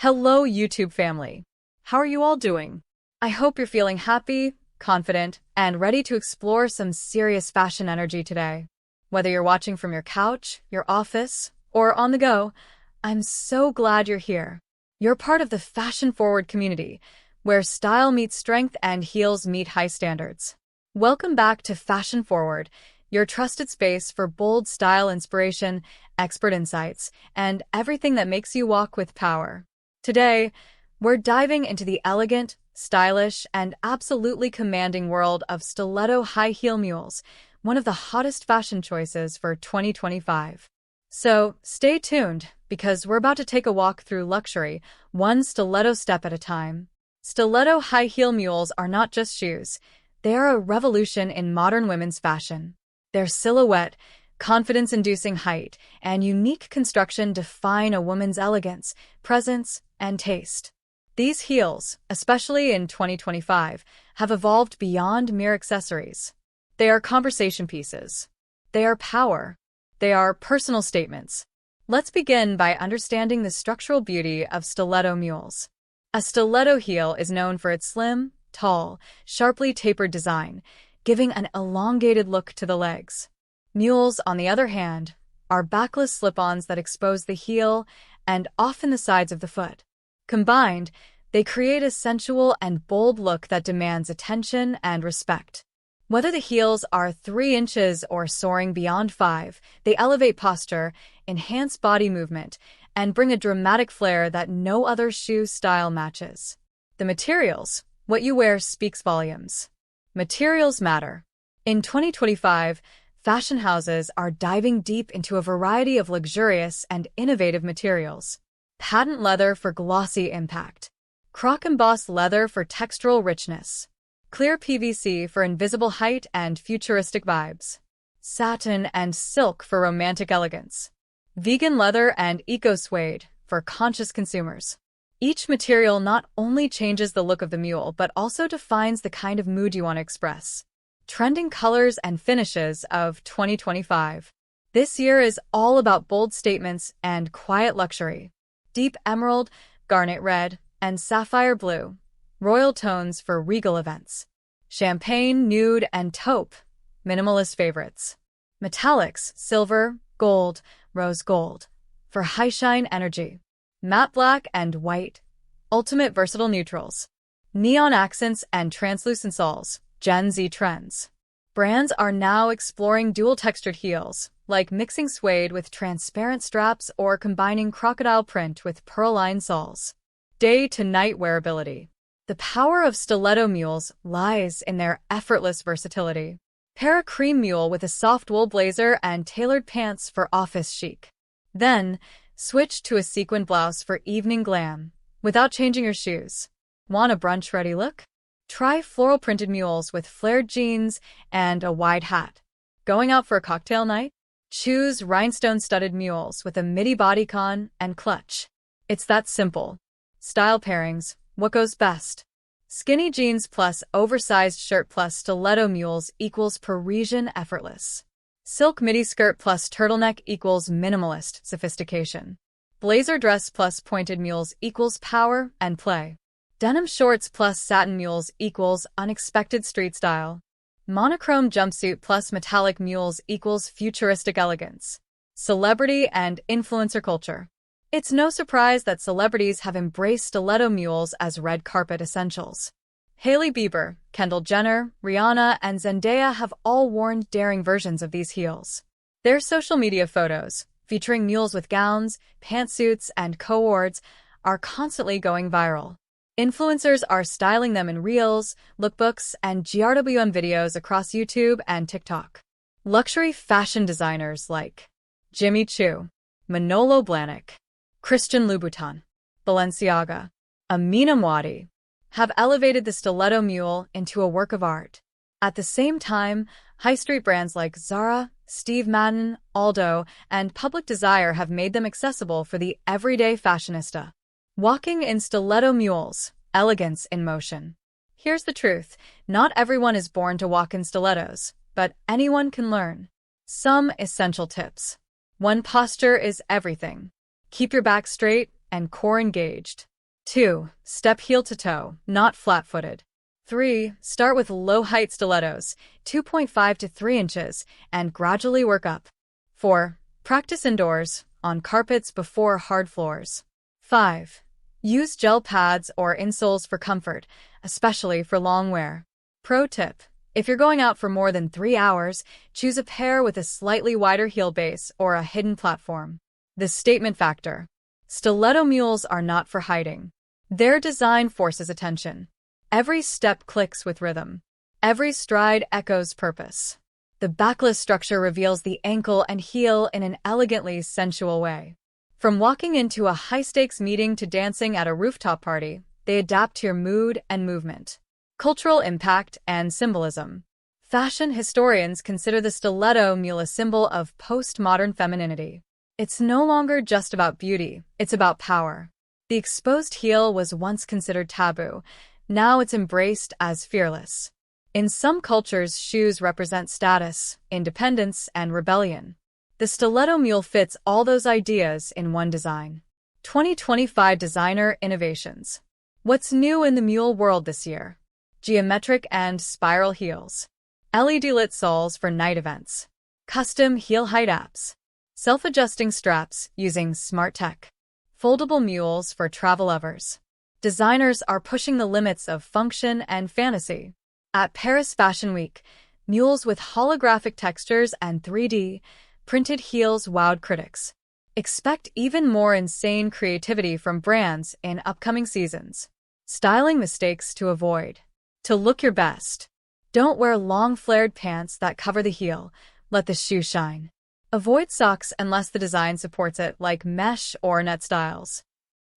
Hello, YouTube family. How are you all doing? I hope you're feeling happy, confident, and ready to explore some serious fashion energy today. Whether you're watching from your couch, your office, or on the go, I'm so glad you're here. You're part of the fashion-forward community, where style meets strength and heels meet high standards. Welcome back to Fashion Forward, your trusted space for bold style inspiration, expert insights, and everything that makes you walk with power. Today, we're diving into the elegant, stylish, and absolutely commanding world of stiletto high heel mules, one of the hottest fashion choices for 2025. So, stay tuned, because we're about to take a walk through luxury, one stiletto step at a time. Stiletto high heel mules are not just shoes, they are a revolution in modern women's fashion. Their silhouette, confidence-inducing height, and unique construction define a woman's elegance, presence, and taste. These heels, especially in 2025, have evolved beyond mere accessories. They are conversation pieces. They are power. They are personal statements. Let's begin by understanding the structural beauty of stiletto mules. A stiletto heel is known for its slim, tall, sharply tapered design, giving an elongated look to the legs. Mules, on the other hand, are backless slip-ons that expose the heel and often the sides of the foot. Combined, they create a sensual and bold look that demands attention and respect. Whether the heels are 3 inches or soaring beyond 5, they elevate posture, enhance body movement, and bring a dramatic flair that no other shoe style matches. The materials, what you wear speaks volumes. Materials matter. In 2025, fashion houses are diving deep into a variety of luxurious and innovative materials. Patent leather for glossy impact. Croc-embossed leather for textural richness. Clear PVC for invisible height and futuristic vibes. Satin and silk for romantic elegance. Vegan leather and eco-suede for conscious consumers. Each material not only changes the look of the mule, but also defines the kind of mood you want to express. Trending colors and finishes of 2025. This year is all about bold statements and quiet luxury. Deep emerald, garnet red, and sapphire blue. Royal tones for regal events. Champagne, nude, and taupe. Minimalist favorites. Metallics, silver, gold, rose gold. For high shine energy. Matte black and white. Ultimate versatile neutrals. Neon accents and translucent soles. Gen Z trends. Brands are now exploring dual-textured heels, like mixing suede with transparent straps or combining crocodile print with pearl-lined soles. Day-to-night wearability. The power of stiletto mules lies in their effortless versatility. Pair a cream mule with a soft wool blazer and tailored pants for office chic. Then, switch to a sequin blouse for evening glam, without changing your shoes. Want a brunch-ready look? Try floral printed mules with flared jeans and a wide hat. Going out for a cocktail night? Choose rhinestone-studded mules with a midi bodycon and clutch. It's that simple. Style pairings, what goes best? Skinny jeans plus oversized shirt plus stiletto mules equals Parisian effortless. Silk midi skirt plus turtleneck equals minimalist sophistication. Blazer dress plus pointed mules equals power and play. Denim shorts plus satin mules equals unexpected street style. Monochrome jumpsuit plus metallic mules equals futuristic elegance. Celebrity and influencer culture. It's no surprise that celebrities have embraced stiletto mules as red carpet essentials. Hailey Bieber, Kendall Jenner, Rihanna, and Zendaya have all worn daring versions of these heels. Their social media photos, featuring mules with gowns, pantsuits, and co-ords, are constantly going viral. Influencers are styling them in reels, lookbooks, and GRWM videos across YouTube and TikTok. Luxury fashion designers like Jimmy Choo, Manolo Blahnik, Christian Louboutin, Balenciaga, Amina Mwadi have elevated the stiletto mule into a work of art. At the same time, high street brands like Zara, Steve Madden, Aldo, and Public Desire have made them accessible for the everyday fashionista. Walking in stiletto mules, elegance in motion. Here's the truth, not everyone is born to walk in stilettos, but anyone can learn. Some essential tips. 1. Posture is everything. Keep your back straight and core engaged. 2. Step heel to toe, not flat-footed. 3. Start with low-height stilettos, 2.5 to 3 inches, and gradually work up. 4. Practice indoors, on carpets before hard floors. 5. Use gel pads or insoles for comfort, especially for long wear. Pro tip: if you're going out for more than 3 hours, choose a pair with a slightly wider heel base or a hidden platform. The statement factor: Stiletto mules are not for hiding. Their design forces attention. Every step clicks with rhythm. Every stride echoes purpose. The backless structure reveals the ankle and heel in an elegantly sensual way. From walking into a high-stakes meeting to dancing at a rooftop party, they adapt to your mood and movement. Cultural impact and symbolism. Fashion historians consider the stiletto mule a symbol of postmodern femininity. It's no longer just about beauty, it's about power. The exposed heel was once considered taboo. Now it's embraced as fearless. In some cultures, shoes represent status, independence, and rebellion. The stiletto mule fits all those ideas in one design. 2025 Designer Innovations. What's new in the mule world this year? Geometric and spiral heels. LED lit soles for night events. Custom heel height apps. Self-adjusting straps using smart tech. Foldable mules for travel lovers. Designers are pushing the limits of function and fantasy. At Paris Fashion Week, mules with holographic textures and 3D printed heels wowed critics. Expect even more insane creativity from brands in upcoming seasons. Styling mistakes to avoid. To look your best, don't wear long flared pants that cover the heel. Let the shoe shine. Avoid socks unless the design supports it, like mesh or net styles.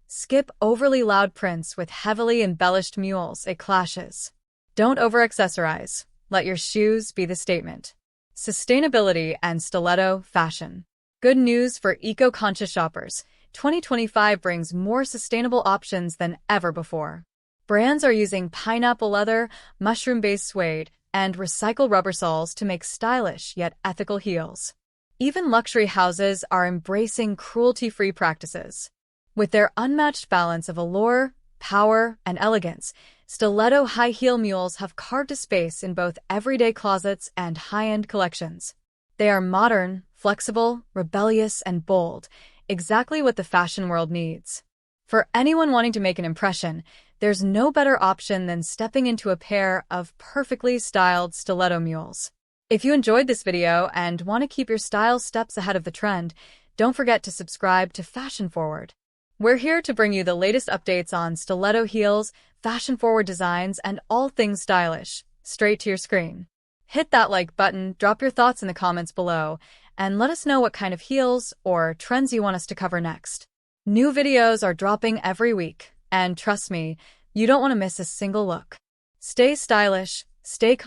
Skip overly loud prints with heavily embellished mules, it clashes. Don't over-accessorize. Let your shoes be the statement. Sustainability and stiletto fashion. Good news for eco-conscious shoppers. 2025 brings more sustainable options than ever before. Brands are using pineapple leather, mushroom-based suede, and recycled rubber soles to make stylish yet ethical heels. Even luxury houses are embracing cruelty-free practices. With their unmatched balance of allure, power, and elegance, stiletto high-heel mules have carved a space in both everyday closets and high-end collections. They are modern, flexible, rebellious, and bold, exactly what the fashion world needs. For anyone wanting to make an impression, there's no better option than stepping into a pair of perfectly styled stiletto mules. If you enjoyed this video and want to keep your style steps ahead of the trend, don't forget to subscribe to Fashion Forward. We're here to bring you the latest updates on stiletto heels, fashion-forward designs, and all things stylish, straight to your screen. Hit that like button, drop your thoughts in the comments below, and let us know what kind of heels or trends you want us to cover next. New videos are dropping every week, and trust me, you don't want to miss a single look. Stay stylish, stay